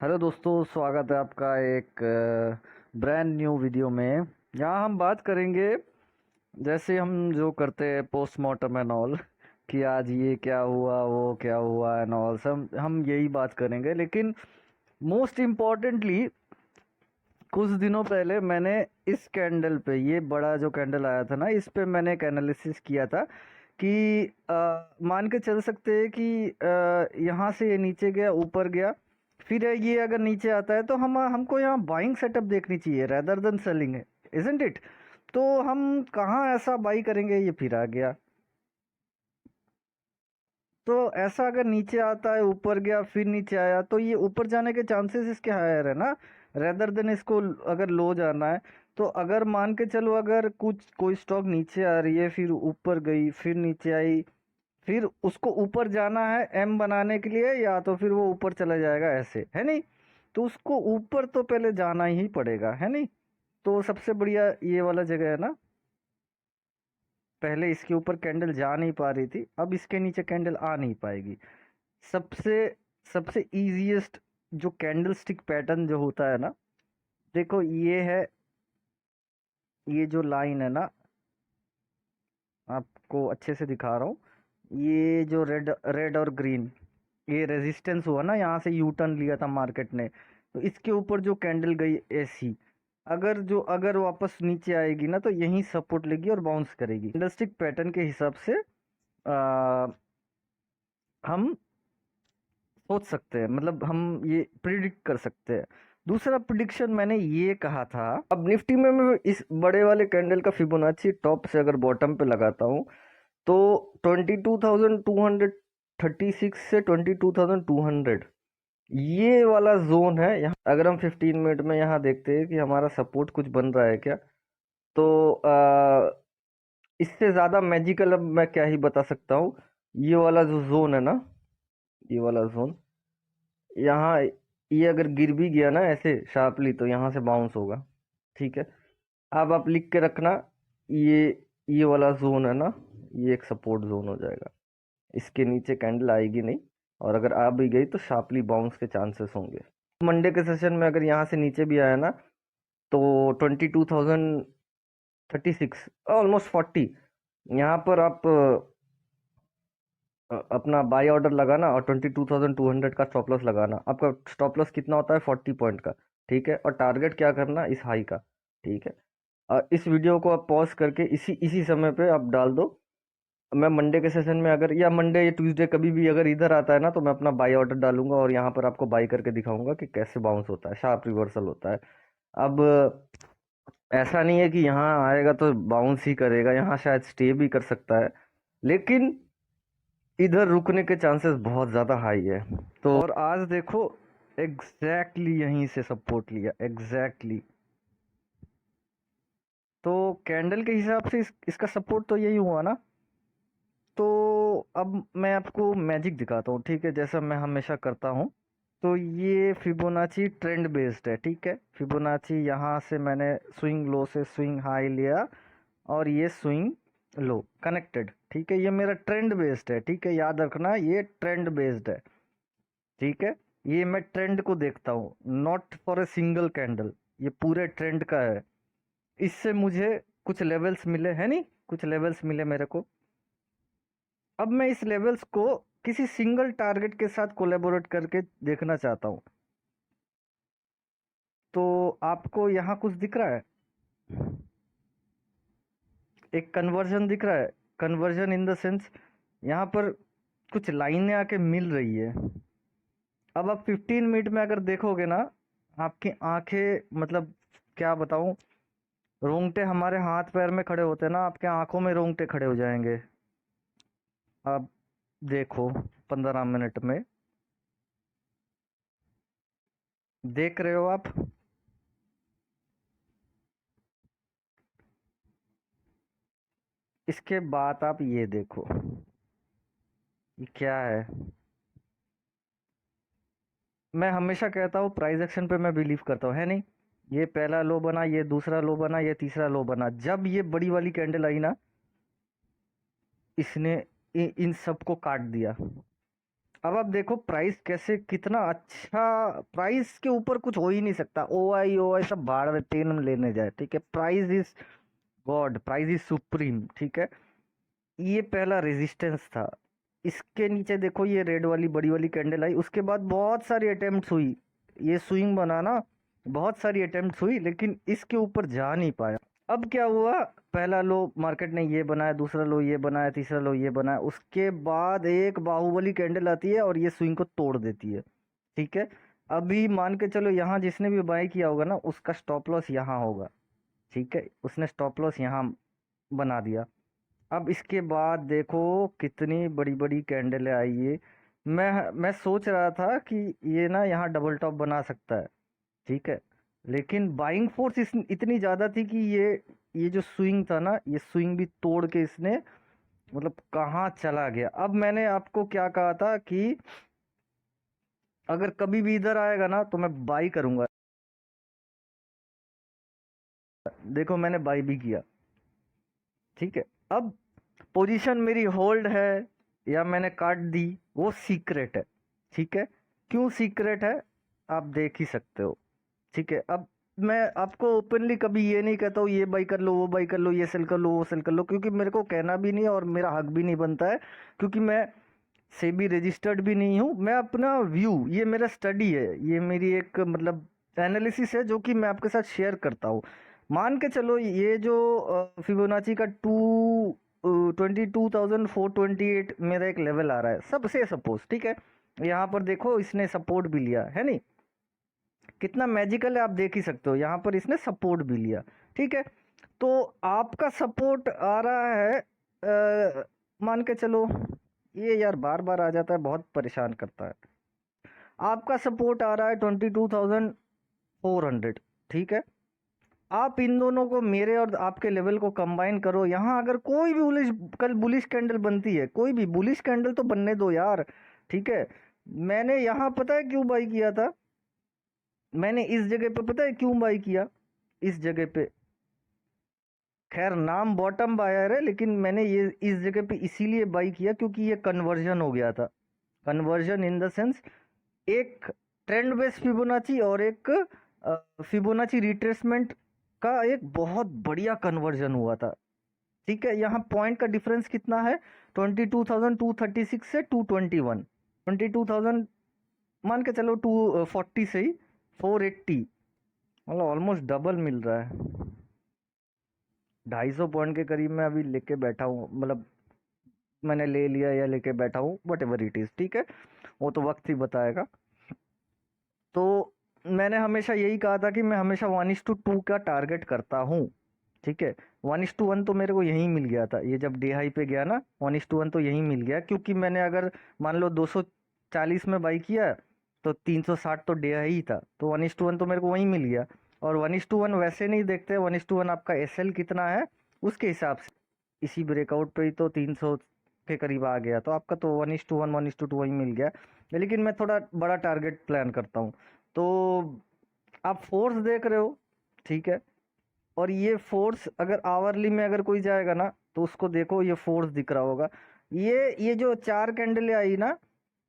Hello दोस्तों, स्वागत है आपका एक ब्रांड न्यू वीडियो में। यहाँ हम बात करेंगे, जैसे हम जो करते हैं पोस्टमार्टम एंड ऑल, कि आज ये क्या हुआ वो क्या हुआ एंड ऑल, सब हम यही बात करेंगे। लेकिन मोस्ट इम्पॉर्टेंटली, कुछ दिनों पहले मैंने इस कैंडल पे, ये बड़ा जो कैंडल आया था ना, इस पे मैंने एक एनालिसिस किया था कि मान के चल सकते हैं कि यहाँ से ये नीचे गया, ऊपर गया, फिर ये अगर नीचे आता है तो हम हमको यहाँ बाइंग सेटअप देखनी चाहिए rather than selling, isn't it? तो हम कहाँ ऐसा बाई करेंगे? ये फिर आ गया। तो ऐसा अगर नीचे आता है, ऊपर गया, फिर नीचे आया, तो ये ऊपर जाने के चांसेस इसके हायर है ना, रेदर देन इसको अगर लो जाना है। तो अगर मान के चलो, अगर कुछ कोई स्टॉक नीचे आ रही है, फिर ऊपर गई, फिर नीचे आई, फिर उसको ऊपर जाना है एम बनाने के लिए, या तो फिर वो ऊपर चला जाएगा, ऐसे है नहीं? तो उसको ऊपर तो पहले जाना ही पड़ेगा, है नहीं? तो सबसे बढ़िया ये वाला जगह है ना। पहले इसके ऊपर कैंडल जा नहीं पा रही थी, अब इसके नीचे कैंडल आ नहीं पाएगी। सबसे सबसे इजीएस्ट जो कैंडल स्टिक पैटर्न जो होता है ना, देखो ये है, ये जो लाइन है ना, आपको अच्छे से दिखा रहा हूँ। ये जो रेड रेड और ग्रीन, ये रेजिस्टेंस हुआ ना, यहाँ से यू टर्न लिया था मार्केट ने, तो इसके ऊपर जो कैंडल गई ऐसी, अगर वापस नीचे आएगी ना, तो यहीं सपोर्ट लेगी और बाउंस करेगी। कैंडल स्टिक पैटर्न के हिसाब से हम सोच सकते हैं, मतलब हम ये प्रिडिक्ट कर सकते हैं। दूसरा प्रिडिक्शन मैंने ये कहा था, अब निफ्टी में मैं इस बड़े वाले कैंडल का फिबोनाची टॉप से अगर बॉटम पे लगाता हूँ, तो 22,236 से 22,200, ये वाला जोन है। यहाँ अगर हम 15 मिनट में यहाँ देखते हैं कि हमारा सपोर्ट कुछ बन रहा है क्या, तो इससे ज़्यादा मैजिकल अब मैं क्या ही बता सकता हूँ। ये वाला जो जोन है ना, ये वाला जोन, यहाँ ये अगर गिर भी गया ना ऐसे शार्पली, तो यहाँ से बाउंस होगा। ठीक है, अब आप लिख के रखना, ये ये वाला जोन है ना, ये एक सपोर्ट जोन हो जाएगा। इसके नीचे कैंडल आएगी नहीं, और अगर आ भी गई तो शार्पली बाउंस के चांसेस होंगे। मंडे के सेशन में अगर यहाँ से नीचे भी आया ना, तो 22,036, ऑलमोस्ट 40, यहाँ पर आप अपना बाई ऑर्डर लगाना और 22,200 का स्टॉप लॉस लगाना। आपका स्टॉप लॉस कितना होता है? 40 पॉइंट का। ठीक है, और टारगेट क्या करना? इस हाई का। ठीक है, इस वीडियो को आप पॉज करके इसी इसी समय पे आप डाल दो। मैं मंडे के सेशन में, अगर या मंडे या ट्यूसडे कभी भी अगर इधर आता है ना, तो मैं अपना बाई ऑर्डर डालूंगा और यहाँ पर आपको बाई करके दिखाऊंगा कि कैसे बाउंस होता है, शार्प रिवर्सल होता है। अब ऐसा नहीं है कि यहाँ आएगा तो बाउंस ही करेगा, यहाँ शायद स्टे भी कर सकता है, लेकिन इधर रुकने के चांसेस बहुत ज़्यादा हाई है। तो और आज देखो, एग्जैक्टली यहीं से सपोर्ट लिया, एग्जैक्टली। तो कैंडल के हिसाब से इसका सपोर्ट तो यही हुआ ना। तो अब मैं आपको मैजिक दिखाता हूँ, ठीक है, जैसा मैं हमेशा करता हूँ। तो ये फिबोनाची ट्रेंड बेस्ड है, ठीक है। फिबोनाची यहाँ से मैंने स्विंग लो से स्विंग हाई लिया, और ये स्विंग लो कनेक्टेड, ठीक है। ये मेरा ट्रेंड बेस्ड है, ठीक है, याद रखना, ये ट्रेंड बेस्ड है। ठीक है, ये मैं ट्रेंड को देखता हूँ, not for a single candle, ये पूरे ट्रेंड का है। इससे मुझे कुछ लेवल्स मिले हैं, नहीं, कुछ लेवल्स मिले मेरे को। अब मैं इस लेवल्स को किसी सिंगल टारगेट के साथ कोलेबोरेट करके देखना चाहता हूँ। तो आपको यहाँ कुछ दिख रहा है, एक कन्वर्जन दिख रहा है। कन्वर्जन इन द सेंस, यहाँ पर कुछ लाइनें आके मिल रही है। अब आप 15 मिनट में अगर देखोगे ना, आपकी आंखें, मतलब क्या बताऊं, रोंगटे हमारे हाथ पैर में खड़े होते हैं ना, आपके आंखों में रोंगटे खड़े हो जाएंगे। आप देखो, 15 मिनट में देख रहे हो आप? इसके बाद आप ये देखो, ये क्या है। मैं हमेशा कहता हूँ प्राइस एक्शन पे मैं बिलीव करता हूँ, है नहीं? ये पहला लो बना, ये दूसरा लो बना, ये तीसरा लो बना, जब ये बड़ी वाली कैंडल आई ना, इसने इन सबको काट दिया। अब आप देखो प्राइस कैसे, कितना अच्छा प्राइस के ऊपर कुछ हो ही नहीं सकता। ओ आई सब भाड़ में तेल लेने जाए, ठीक है। Price is God, price is supreme, ठीक है। ये पहला रेजिस्टेंस था। इसके नीचे देखो ये रेड वाली बड़ी वाली कैंडल आई, उसके बाद बहुत सारी अटेम्प्ट्स हुई ये स्विंग बनाना, बहुत सारी अटेम्प्ट्स हुई, लेकिन इसके ऊपर जा नहीं पाया। अब क्या हुआ, पहला लो मार्केट ने ये बनाया, दूसरा लो ये बनाया, तीसरा लो ये बनाया, उसके बाद एक बाहुबली कैंडल आती है और ये स्विंग को तोड़ देती है, ठीक है। अभी मान के चलो यहाँ जिसने भी बाय किया होगा ना, उसका स्टॉप लॉस यहाँ होगा, ठीक है। उसने स्टॉप लॉस यहाँ बना दिया। अब इसके बाद देखो कितनी बड़ी बड़ी कैंडलें आई है। मैं सोच रहा था कि ये ना यहाँ डबल टॉप बना सकता है, ठीक है। लेकिन बाइंग फोर्स इतनी ज़्यादा थी कि ये जो स्विंग था ना, ये स्विंग भी तोड़ के इसने मतलब कहाँ चला गया। अब मैंने आपको क्या कहा था कि अगर कभी भी इधर आएगा ना तो मैं बाई करूंगा। देखो मैंने बाई भी किया, ठीक है। अब पोजीशन मेरी होल्ड है या मैंने काट दी, वो सीक्रेट है, ठीक है। क्यों सीक्रेट है आप देख ही सकते हो, ठीक है। अब मैं आपको ओपनली कभी ये नहीं कहता हूँ ये बाई कर लो, वो बाई कर लो, ये सेल कर लो, वो सेल कर लो, क्योंकि मेरे को कहना भी नहीं है और मेरा हक भी नहीं बनता है, क्योंकि मैं सेबी रजिस्टर्ड भी नहीं हूँ। मैं अपना व्यू, ये मेरा स्टडी है, ये मेरी एक मतलब एनालिसिस है जो कि मैं आपके साथ शेयर करता हूँ। मान के चलो ये जो फिबोनाची का 22,428 मेरा एक लेवल आ रहा है सबसे सपोज, ठीक है। यहाँ पर देखो इसने सपोर्ट भी लिया है, नहीं कितना मैजिकल है, आप देख ही सकते हो। यहाँ पर इसने सपोर्ट भी लिया, ठीक है। तो आपका सपोर्ट आ रहा है मान के चलो, ये यार बार बार आ जाता है, बहुत परेशान करता है। आपका सपोर्ट आ रहा है 22,400, ठीक है। आप इन दोनों को, मेरे और आपके लेवल को कंबाइन करो। यहाँ अगर कोई भी कल बुलिश कैंडल बनती है, कोई भी बुलिश कैंडल तो बनने दो यार, ठीक है। मैंने यहाँ पता है क्यों बाई किया था, मैंने इस जगह पे पता है क्यों बाई किया, इस जगह पे, खैर नाम बॉटम बायर है, लेकिन मैंने ये इस जगह पे इसीलिए बाई किया क्योंकि ये कन्वर्जन हो गया था। कन्वर्जन इन द सेंस, एक ट्रेंड बेस्ड फिबोनाची और एक फिबोनाची रिट्रेसमेंट का एक बहुत बढ़िया कन्वर्जन हुआ था, ठीक है। यहाँ पॉइंट का डिफरेंस कितना है, 22,236 से 221, 22,000 मान के चलो 240 से ही 480, मतलब ऑलमोस्ट डबल मिल रहा है। 250 पॉइंट के करीब मैं अभी लेके बैठा हूँ, मतलब मैंने ले लिया या लेके बैठा हूँ, वट एवर इट इज, ठीक है। वो तो वक्त ही बताएगा। तो मैंने हमेशा यही कहा था कि मैं हमेशा 1:2 का टारगेट करता हूँ, ठीक है। 1:1 तो मेरे को यहीं मिल गया था, ये जब डे हाई पे गया ना 1:1 तो यहीं मिल गया, क्योंकि मैंने अगर मान लो 240 में बाई किया तो 360 तो डे हाई ही था, तो 1:1 तो मेरे को वहीं मिल गया। और 1:1 वैसे नहीं देखते, 1:1 आपका एसएल कितना है उसके हिसाब से, इसी ब्रेकआउट पे ही तो 300 के करीब आ गया, तो आपका तो 1:1 1:2 वही मिल गया। लेकिन मैं थोड़ा बड़ा टारगेट प्लान करता हूँ। तो आप फोर्स देख रहे हो, ठीक है। और ये फोर्स अगर आवरली में अगर कोई जाएगा ना तो उसको देखो, ये फोर्स दिख रहा होगा। ये जो 4 कैंडलें आई ना,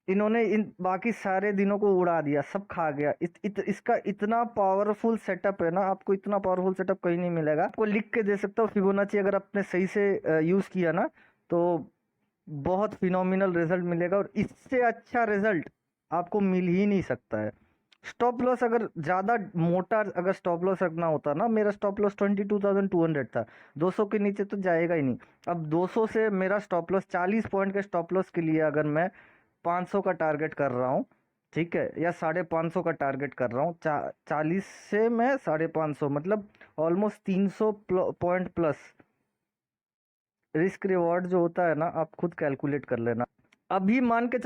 इन्होंने इन बाकी सारे दिनों को उड़ा दिया, सब खा गया। इसका इतना पावरफुल सेटअप है ना, आपको इतना पावरफुल सेटअप कहीं नहीं मिलेगा। आपको लिख के दे सकता हूँ फिबोनाची, अगर आपने सही से यूज किया ना तो बहुत फिनोमिनल रिजल्ट मिलेगा, और इससे अच्छा रिजल्ट आपको मिल ही नहीं सकता है। स्टॉप लॉस अगर ज़्यादा मोटा अगर स्टॉप लॉस रखना होता ना, मेरा स्टॉप लॉस 22,200 था, 200 के नीचे तो जाएगा ही नहीं। अब 200 से मेरा स्टॉप लॉस 40 पॉइंट के स्टॉप लॉस के लिए अगर मैं 500 का टारगेट कर रहा हूँ, ठीक है, या 550 का टारगेट कर रहा हूँ, 40 से मैं 550, मतलब almost 300 point plus risk reward जो होता है ना, आप खुद कैलकुलेट कर लेना। अभी मान के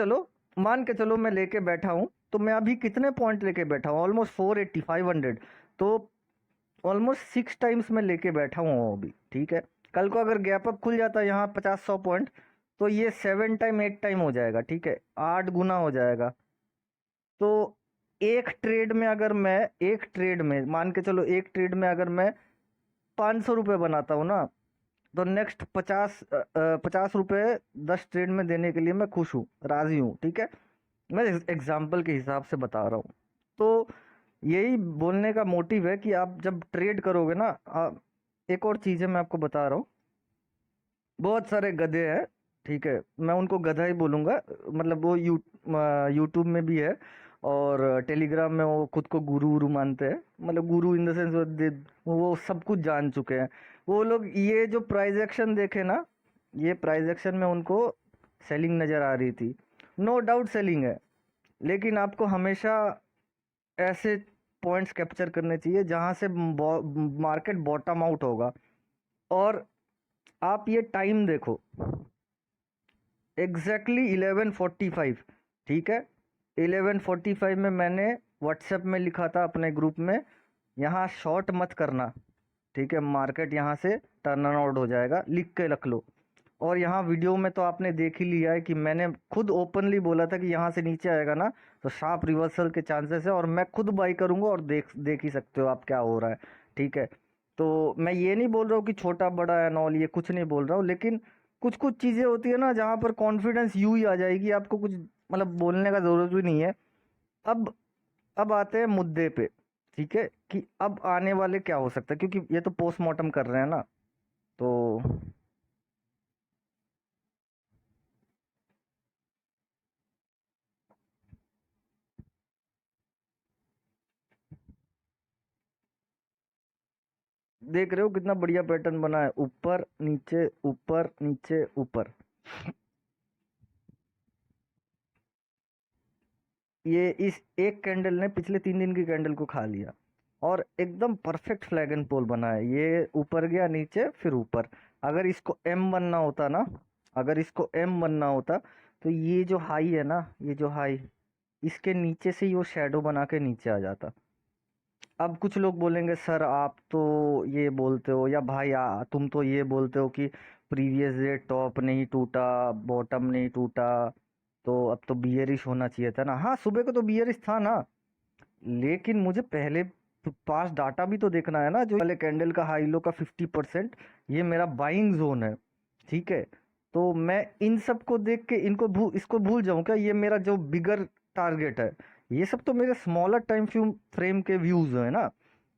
चलो मैं लेके बैठा हूँ, तो मैं अभी कितने पॉइंट लेके बैठा हूँ, ऑलमोस्ट 480 500, तो ऑलमोस्ट 6 टाइम्स मैं लेके बैठा हूँ अभी, ठीक है। कल को अगर गैप अप खुल जाता है यहाँ 50-100 पॉइंट, तो ये 7 टाइम 8 टाइम हो जाएगा, ठीक है, 8 गुना हो जाएगा। तो एक ट्रेड में मान के चलो, एक ट्रेड में अगर मैं 500 रुपये बनाता हूँ ना, तो नेक्स्ट 50 रुपये 10 ट्रेड में देने के लिए मैं खुश हूँ, राजी हूँ, ठीक है। मैं एग्जाम्पल के हिसाब से बता रहा हूँ। तो यही बोलने का मोटिव है कि आप जब ट्रेड करोगे ना, एक और चीज़ है मैं आपको बता रहा हूँ। बहुत सारे गधे हैं, ठीक है, मैं उनको गधा ही बोलूँगा। मतलब वो यूट्यूब में भी है और टेलीग्राम में वो खुद को गुरु गुरु मानते हैं। मतलब गुरु इन द सेंस वो सब कुछ जान चुके हैं। वो लोग ये जो प्राइस एक्शन देखे ना, ये प्राइस एक्शन में उनको सेलिंग नज़र आ रही थी। नो डाउट सेलिंग है, लेकिन आपको हमेशा ऐसे पॉइंट्स कैप्चर करने चाहिए जहां से मार्केट बॉटम आउट होगा। और आप ये टाइम देखो, एग्जैक्टली 11:45, ठीक है। 11:45 में मैंने व्हाट्सएप में लिखा था अपने ग्रुप में, यहाँ शॉर्ट मत करना, ठीक है, मार्केट यहाँ से टर्न आउट हो जाएगा, लिख के रख लो। और यहाँ वीडियो में तो आपने देख ही लिया है कि मैंने खुद ओपनली बोला था कि यहाँ से नीचे आएगा ना तो शार्प रिवर्सल के चांसेस है, और मैं खुद बाई करूँगा, और देख ही सकते हो आप क्या हो रहा है, ठीक है। तो मैं ये नहीं बोल रहा हूँ कि छोटा बड़ा एंड ऑल, ये कुछ नहीं बोल रहा हूँ, लेकिन कुछ कुछ चीज़ें होती है ना जहाँ पर कॉन्फिडेंस यूं ही आ जाएगी, आपको कुछ मतलब बोलने का ज़रूरत भी नहीं है। अब अब आते हैं मुद्दे पे, ठीक है, कि अब आने वाले क्या हो सकता है, क्योंकि ये तो पोस्टमार्टम कर रहे हैं ना। तो देख रहे हो कितना बढ़िया पैटर्न बना है, ऊपर नीचे ऊपर नीचे ऊपर। ये इस एक कैंडल ने पिछले 3 दिन की कैंडल को खा लिया, और एकदम परफेक्ट फ्लैग एंड पोल बना है। ये ऊपर गया, नीचे, फिर ऊपर। अगर इसको एम बनना होता ना, अगर इसको एम बनना होता तो ये जो हाई है ना, ये जो हाई, इसके नीचे से ही वो शेडो बना के नीचे आ जाता। अब कुछ लोग बोलेंगे सर आप तो ये बोलते हो, या भाई तुम तो ये बोलते हो कि प्रीवियस डे टॉप नहीं टूटा, बॉटम नहीं टूटा, तो अब तो बियरिश होना चाहिए था ना। हाँ, सुबह को तो बियरिश था ना, लेकिन मुझे पहले पास डाटा भी तो देखना है ना। जो पहले कैंडल का हाई लो का 50%, ये मेरा बाइंग जोन है, ठीक है। तो मैं इन सब को देख के इसको भूल जाऊं क्या? ये मेरा जो बिगर टारगेट है, ये सब तो मेरे स्मॉलर टाइम फ्रेम के व्यूज है ना।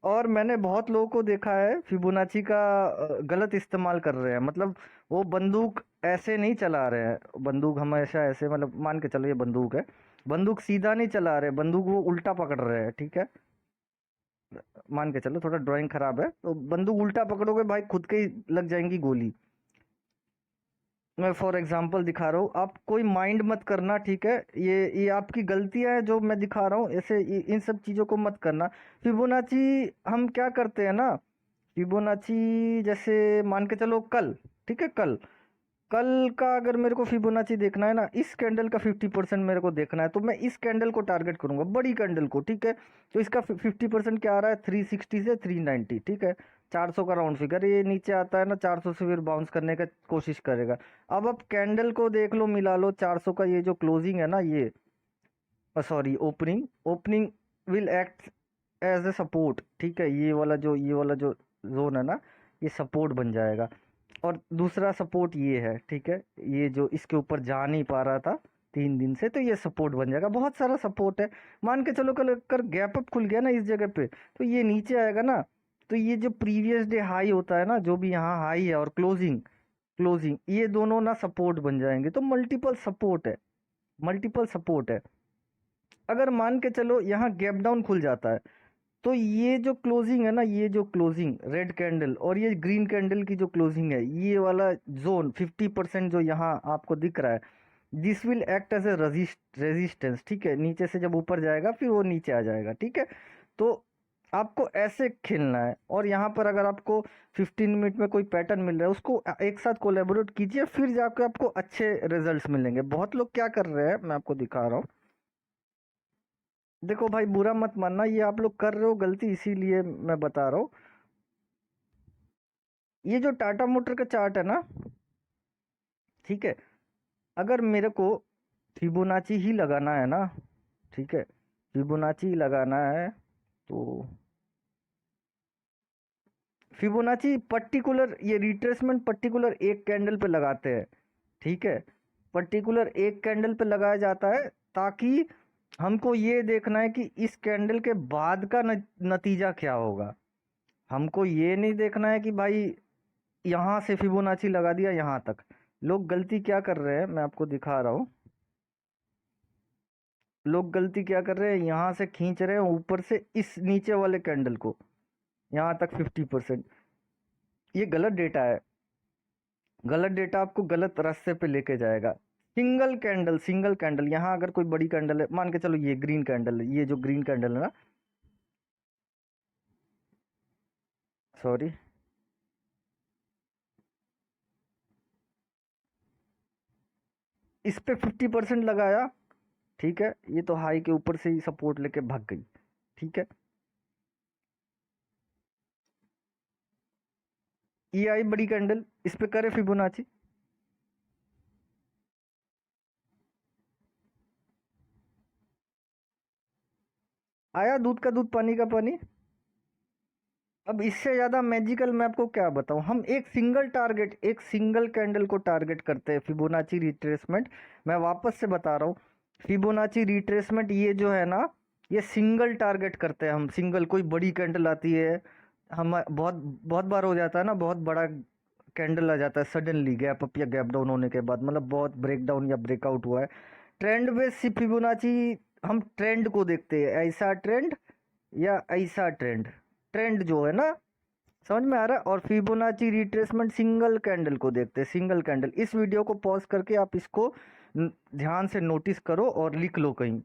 और मैंने बहुत लोगों को देखा है फिबोनाची का गलत इस्तेमाल कर रहे हैं। मतलब वो बंदूक ऐसे नहीं चला रहे हैं, बंदूक हमेशा ऐसे, मतलब मान के चलो ये बंदूक है, बंदूक सीधा नहीं चला रहे, बंदूक वो उल्टा पकड़ रहे हैं, ठीक है। मान के चलो थोड़ा ड्राइंग खराब है, तो बंदूक उल्टा पकड़ोगे भाई खुद के ही लग जाएंगी गोली। मैं फॉर एग्जांपल दिखा रहा हूँ, आप कोई माइंड मत करना, ठीक है। ये आपकी गलतियां हैं जो मैं दिखा रहा हूँ, ऐसे इन सब चीज़ों को मत करना। फिबोनाची हम क्या करते हैं ना, फिबोनाची जैसे मान के चलो कल, ठीक है, कल कल का अगर मेरे को फिबोनाची देखना है ना, इस कैंडल का 50% मेरे को देखना है, तो मैं इस कैंडल को टारगेट करूंगा, बड़ी कैंडल को, ठीक है। तो इसका 50% क्या आ रहा है, 360 से 390, ठीक है। 400 का राउंड फिगर, ये नीचे आता है ना 400 से फिर बाउंस करने का कोशिश करेगा। अब आप कैंडल को देख लो, मिला लो 400 का, ये जो क्लोजिंग है ना, ये sorry opening, opening will act as a support, ठीक है। ये वाला जो जोन है ना, ये सपोर्ट बन जाएगा। और दूसरा सपोर्ट ये है, ठीक है, ये जो इसके ऊपर जा नहीं पा रहा था 3 दिन से, तो ये सपोर्ट बन जाएगा। बहुत सारा सपोर्ट है। मान के चलो कल कर गैप अप खुल गया ना इस जगह पे, तो ये नीचे आएगा ना, तो ये जो प्रीवियस डे हाई होता है ना, जो भी यहाँ हाई है और क्लोजिंग, क्लोजिंग ये दोनों ना सपोर्ट बन जाएंगे। तो मल्टीपल सपोर्ट है, मल्टीपल सपोर्ट है। अगर मान के चलो यहाँ गैप डाउन खुल जाता है, तो ये जो क्लोजिंग है ना, ये जो क्लोजिंग रेड कैंडल और ये ग्रीन कैंडल की जो क्लोजिंग है, ये वाला जोन 50% जो यहाँ आपको दिख रहा है, this will act as a resistance, ठीक है। नीचे से जब ऊपर जाएगा फिर वो नीचे आ जाएगा, ठीक है। तो आपको ऐसे खेलना है। और यहाँ पर अगर आपको 15 मिनट में कोई पैटर्न मिल रहा है, उसको एक साथ कोलेबोरेट कीजिए, फिर जाकर आपको अच्छे रिजल्ट्स मिलेंगे। बहुत लोग क्या कर रहे हैं, मैं आपको दिखा रहा हूँ। देखो भाई, बुरा मत मानना, ये आप लोग कर रहे हो गलती, इसीलिए मैं बता रहा हूँ। ये जो टाटा मोटर का चार्ट है ना, ठीक है, अगर मेरे को फिबोनाची ही लगाना है ना, ठीक है, फिबोनाची लगाना है, तो फिबोनाची पर्टिकुलर ये रिट्रेसमेंट पर्टिकुलर एक कैंडल पे लगाते हैं, ठीक है। पर्टिकुलर एक कैंडल पे लगाया जाता है, ताकि हमको ये देखना है कि इस कैंडल के बाद का नतीजा क्या होगा। हमको ये नहीं देखना है कि भाई यहाँ से फिबोनाची लगा दिया यहाँ तक। लोग गलती क्या कर रहे हैं मैं आपको दिखा रहा हूँ। लोग गलती क्या कर रहे हैं, यहाँ से खींच रहे हैं ऊपर से इस नीचे वाले कैंडल को यहाँ तक 50%। ये गलत डेटा है। गलत डेटा आपको गलत रास्ते पे लेके जाएगा। सिंगल कैंडल यहाँ अगर कोई बड़ी कैंडल है, मान के चलो ये ग्रीन कैंडल है, ये जो ग्रीन कैंडल है ना, सॉरी, इस पे 50% लगाया, ठीक है, ये तो हाई के ऊपर से ही सपोर्ट लेके भाग गई, ठीक है। ये आई बड़ी कैंडल, इस पे करे फिबोनाची, आया दूध का दूध पानी का पानी। अब इससे ज्यादा मैजिकल मैं आपको क्या बताऊं। हम एक सिंगल टारगेट, एक सिंगल कैंडल को टारगेट करते हैं, फिबोनाची रिट्रेसमेंट। मैं वापस से बता रहा हूँ, फिबोनाची रिट्रेसमेंट ये जो है ना, ये सिंगल टारगेट करते हैं हम। सिंगल, कोई बड़ी कैंडल आती है, हम बहुत बहुत बार हो जाता है ना, बहुत बड़ा कैंडल आ जाता है सडनली गैप अप या गैप डाउन होने के बाद, मतलब बहुत ब्रेक डाउन या ब्रेकआउट हुआ है। ट्रेंड बेस्ड फिबोनाची, हम ट्रेंड को देखते हैं, ऐसा ट्रेंड या ऐसा ट्रेंड। ट्रेंड जो है ना, समझ में आ रहा है। और फिबोनाची रिट्रेसमेंट सिंगल कैंडल को देखते हैं, सिंगल कैंडल। इस वीडियो को पॉज करके आप इसको ध्यान से नोटिस करो और लिख लो कहीं।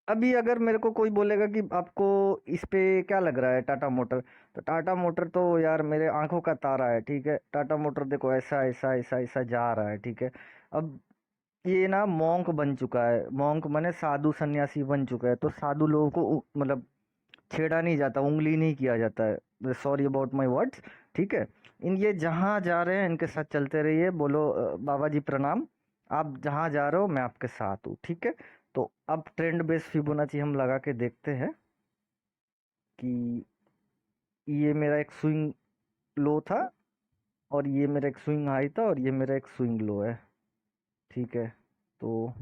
अभी अगर मेरे को कोई बोलेगा कि आपको इस पे क्या लग रहा है टाटा मोटर, तो टाटा मोटर तो यार मेरे आंखों का तारा है, ठीक है। टाटा मोटर देखो ऐसा ऐसा ऐसा ऐसा जा रहा है, ठीक है। अब ये ना मॉन्क बन चुका है, मॉन्क माने साधु सन्यासी बन चुका है, तो साधु लोगों को मतलब छेड़ा नहीं जाता, उंगली नहीं किया जाता है। सॉरी अबाउट माय वर्ड्स, ठीक है। इन ये जहाँ जा रहे हैं इनके साथ चलते रहिए, बोलो बाबा जी प्रणाम, आप जहाँ जा रहे हो मैं आपके साथ हूँ, ठीक है। तो अब ट्रेंड बेस्ड फिबोनाची हम लगा के देखते हैं कि ये मेरा एक स्विंग लो था और ये मेरा एक स्विंग हाई था और ये मेरा एक स्विंग लो है, ठीक है। तो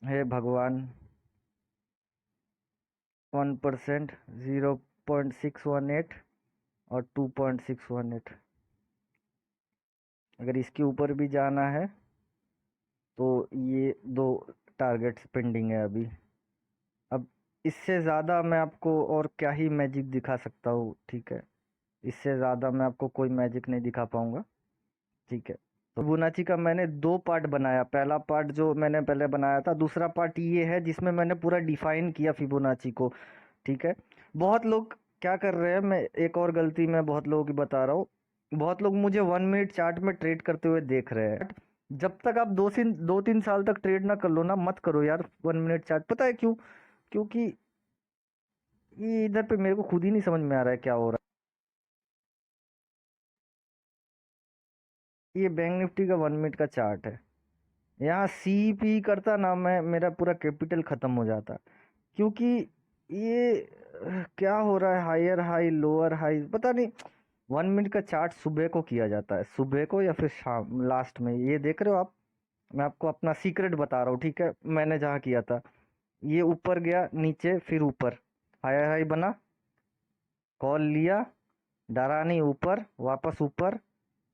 हे भगवान, 1%, 0.618 और 2.618, अगर इसके ऊपर भी जाना है तो ये दो टारगेट्स पेंडिंग है अभी। अब इससे ज़्यादा मैं आपको और क्या ही मैजिक दिखा सकता हूँ, ठीक है। इससे ज़्यादा मैं आपको कोई मैजिक नहीं दिखा पाऊँगा, ठीक है। तो फिबोनाची का मैंने दो पार्ट बनाया। पहला पार्ट जो मैंने पहले बनाया था, दूसरा पार्ट ये है जिसमें मैंने पूरा डिफाइन किया फिबोनाची को, ठीक है। बहुत लोग क्या कर रहे हैं, मैं एक और गलती मैं बहुत लोगों की बता रहा हूँ। बहुत लोग मुझे 1 मिनट चार्ट में ट्रेड करते हुए देख रहे हैं। जब तक आप 2-3 साल तक ट्रेड ना कर लो ना, मत करो यार 1 मिनट चार्ट। पता है क्यों? क्योंकि ये इधर पे मेरे को खुद ही नहीं समझ में आ रहा है क्या हो रहा है। ये बैंक निफ्टी का 1 मिनट का चार्ट है। यहाँ सी पी करता ना, मैं मेरा पूरा कैपिटल खत्म हो जाता। क्योंकि ये क्या हो रहा है, हायर हाई लोअर हाई, पता नहीं। 1 मिनट का चार्ट सुबह को किया जाता है, सुबह को या फिर शाम लास्ट में। ये देख रहे हो आप, मैं आपको अपना सीक्रेट बता रहा हूँ, ठीक है। मैंने जहाँ किया था, ये ऊपर गया, नीचे, फिर ऊपर, हाई हाई बना, कॉल लिया, डरा नहीं, ऊपर वापस ऊपर,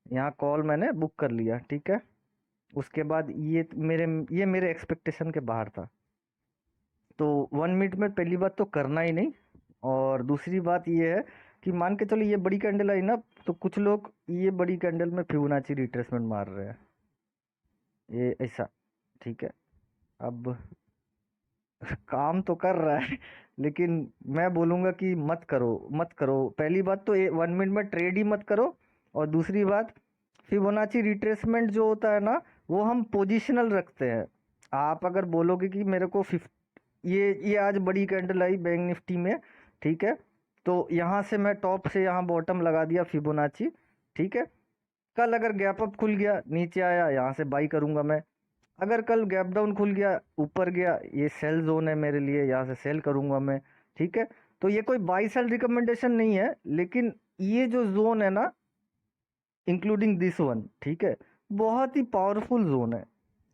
यहाँ कॉल मैंने बुक कर लिया, ठीक है। उसके बाद ये मेरे एक्सपेक्टेशन के बाहर था। तो 1 मिनट में पहली बात तो करना ही नहीं। और दूसरी बात ये है कि मान के चलो ये बड़ी कैंडल आई ना, तो कुछ लोग ये बड़ी कैंडल में फिबोनाची रिट्रेसमेंट मार रहे हैं, ये ऐसा, ठीक है। अब काम तो कर रहा है लेकिन मैं बोलूँगा कि मत करो, मत करो। पहली बात तो 1 मिनट में ट्रेड ही मत करो। और दूसरी बात, फिबोनाची रिट्रेसमेंट जो होता है ना, वो हम पोजिशनल रखते हैं। आप अगर बोलोगे कि मेरे को ये आज बड़ी कैंडल आई बैंक निफ्टी में, ठीक है, तो यहाँ से मैं टॉप से यहाँ बॉटम लगा दिया फिबोनाची, ठीक है। कल अगर गैप अप खुल गया, नीचे आया, यहाँ से बाई करूँगा मैं। अगर कल गैप डाउन खुल गया, ऊपर गया, ये सेल जोन है मेरे लिए, यहाँ से सेल करूँगा मैं, ठीक है। तो ये कोई बाई सेल रिकमेंडेशन नहीं है, लेकिन ये जो जोन है ना, इंक्लूडिंग दिस वन, ठीक है, बहुत ही पावरफुल जोन है।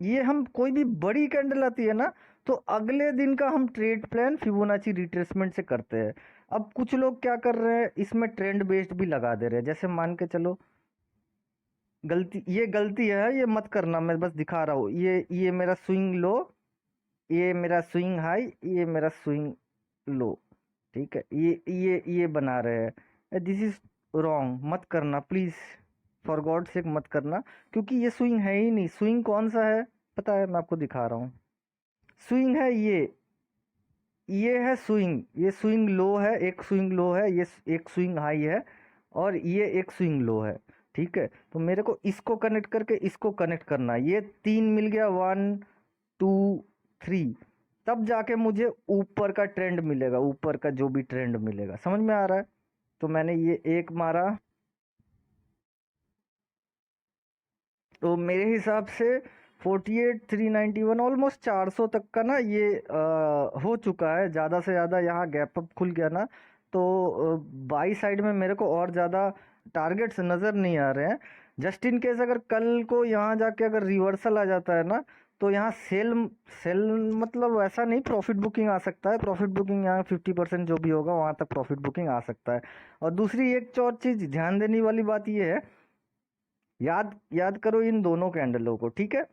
ये हम कोई भी बड़ी कैंडल आती है ना, तो अगले दिन का हम ट्रेड प्लान फिबोनाची रिट्रेसमेंट से करते हैं। अब कुछ लोग क्या कर रहे हैं, इसमें ट्रेंड बेस्ड भी लगा दे रहे हैं। जैसे मान के चलो, गलती है, ये मत करना, मैं बस दिखा रहा हूँ। ये मेरा स्विंग लो, ये मेरा स्विंग हाई, ये मेरा स्विंग लो, ठीक है। ये बना रहे हैं, दिस इज रॉन्ग, मत करना प्लीज, फॉर गॉड सेक मत करना, क्योंकि ये स्विंग है ही नहीं। स्विंग कौन सा है पता है, मैं आपको दिखा रहा हूँ। स्विंग है ये है स्विंग, ये स्विंग लो है, एक स्विंग लो है, ये एक स्विंग हाई है, और ये एक स्विंग लो है, ठीक है। तो मेरे को इसको कनेक्ट करके इसको कनेक्ट करना है। ये तीन मिल गया, 1 2 3, तब जाके मुझे ऊपर का ट्रेंड मिलेगा, ऊपर का जो भी ट्रेंड मिलेगा। समझ में आ रहा है? तो मैंने ये एक मारा, तो मेरे हिसाब से 48,391 ऑलमोस्ट 400 तक का ना ये हो चुका है। ज़्यादा से ज़्यादा यहाँ गैप अप खुल गया ना, तो बाई साइड में मेरे को और ज़्यादा टारगेट्स नज़र नहीं आ रहे हैं। जस्ट इन केस अगर कल को यहाँ जाके अगर रिवर्सल आ जाता है ना, तो यहाँ सेल सेल मतलब ऐसा नहीं, प्रॉफिट बुकिंग आ सकता है। प्रॉफिट बुकिंग यहाँ 50% जो भी होगा वहाँ तक प्रॉफिट बुकिंग आ सकता है। और दूसरी एक और चीज़ ध्यान देने वाली बात ये है, याद याद करो इन दोनों कैंडलों को, ठीक है।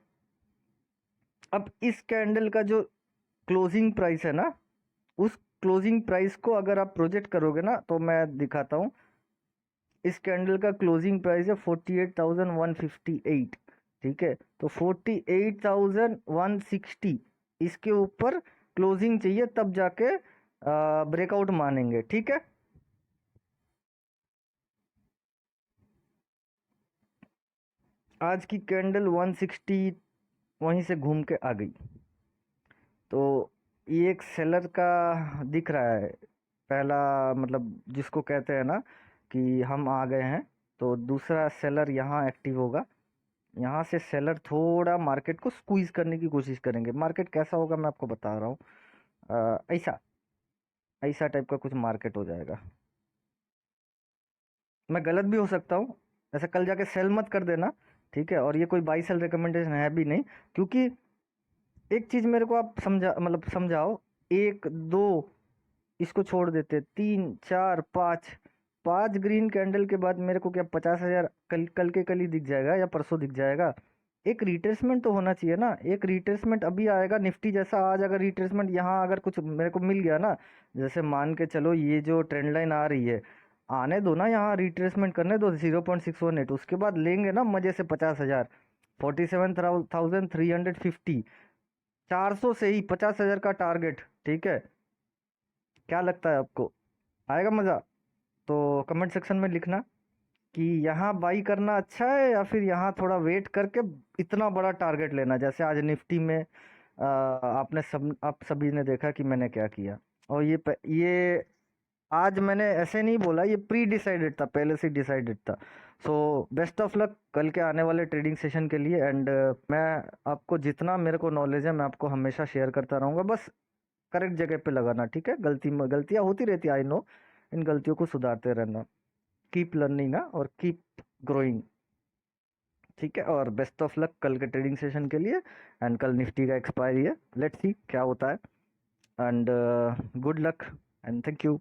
अब इस कैंडल का जो क्लोजिंग प्राइस है ना, उस क्लोजिंग प्राइस को अगर आप प्रोजेक्ट करोगे ना, तो मैं दिखाता हूँ। इस कैंडल का क्लोजिंग प्राइस है 48,158, ठीक है। तो 48,160 इसके ऊपर क्लोजिंग चाहिए, तब जाके ब्रेकआउट मानेंगे, ठीक है। आज की कैंडल 160 वहीं से घूम के आ गई, तो ये एक सेलर का दिख रहा है पहला, मतलब जिसको कहते हैं ना कि हम आ गए हैं। तो दूसरा सेलर यहाँ एक्टिव होगा, यहाँ से सेलर थोड़ा मार्केट को स्क्वीज करने की कोशिश करेंगे। मार्केट कैसा होगा मैं आपको बता रहा हूँ, ऐसा ऐसा टाइप का कुछ मार्केट हो जाएगा। मैं गलत भी हो सकता हूँ, ऐसा कल जाके सेल मत कर देना, ठीक है। और ये कोई बाई सेल रिकमेंडेशन है भी नहीं, क्योंकि एक चीज मेरे को आप समझा, मतलब समझाओ। एक दो इसको छोड़ देते, 3 4 5, 5 ग्रीन कैंडल के बाद मेरे को क्या 50,000 कल कल के कल ही दिख जाएगा या परसों दिख जाएगा? एक रिट्रेसमेंट तो होना चाहिए ना। एक रिट्रेसमेंट अभी आएगा, निफ्टी जैसा आज अगर रिट्रेसमेंट यहाँ अगर कुछ मेरे को मिल गया ना, जैसे मान के चलो ये जो ट्रेंड लाइन आ रही है, आने दो ना, यहाँ रिट्रेसमेंट करने दो 0.618, उसके बाद लेंगे ना मजे से 50,000। 47,350, 400 से ही 50,000 का टारगेट, ठीक है। क्या लगता है आपको, आएगा मज़ा? तो कमेंट सेक्शन में लिखना कि यहाँ बाई करना अच्छा है, या फिर यहाँ थोड़ा वेट करके इतना बड़ा टारगेट लेना, जैसे आज निफ्टी में आपने सब आप सभी ने देखा कि मैंने क्या किया। और ये आज मैंने ऐसे नहीं बोला, ये प्री डिसाइडेड था, पहले से डिसाइडेड था। सो बेस्ट ऑफ लक कल के आने वाले ट्रेडिंग सेशन के लिए। एंड मैं आपको जितना मेरे को नॉलेज है मैं आपको हमेशा शेयर करता रहूँगा, बस करेक्ट जगह पे लगाना, ठीक है। गलतियाँ होती रहती है, आई नो, इन गलतियों को सुधारते रहना। कीप लर्निंग ना, और कीप ग्रोइंग, ठीक है। और बेस्ट ऑफ लक कल के ट्रेडिंग सेशन के लिए। एंड कल निफ्टी का एक्सपायरी है, लेट्स सी क्या होता है। And good luck and thank you.